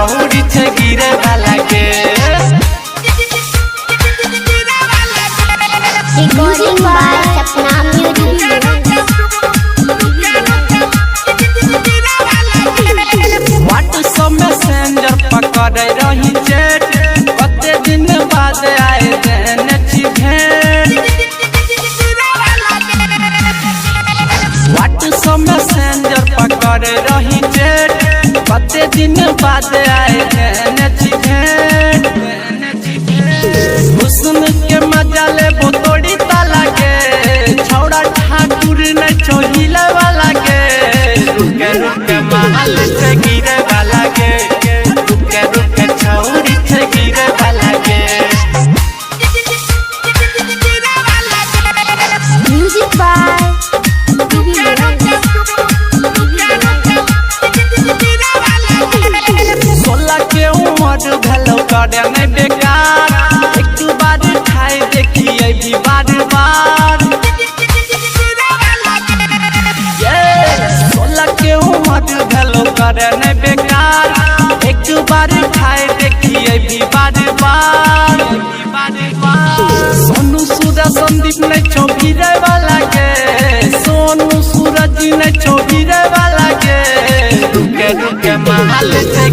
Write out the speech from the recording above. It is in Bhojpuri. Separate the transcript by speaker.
Speaker 1: छौरी छे गिरे वाला के
Speaker 2: Recording by Sapna Music.
Speaker 1: WhatsApp messenger पकड़े रही चैट कते दिन बाद आए देने छी भेंट व्हाट्सएप मैसेंजर पकड़े रही चैट कते दिन बाद आए देने छी भेंट हुस्न के मजा ले बोतोड़ी ताला के छौड़ा ठाकुर न चोहिला वाला के रुके रुके महल से गिरे वाला के रुके रुके छौरी से गिरे वाला के
Speaker 2: Music by
Speaker 1: सोलह के उम्र भेलो करे नहीं बेकार एक दू बार खाए देखिए भी बार बार 16 के उम्र भेलो करे नहीं बेकार एक दू बार खाए देखिए भी बार बार सोनू सूरज संदीप ने चौबीरे वाला के सोनू सूरज ने चौबीरे वाला के रुके रुके महल से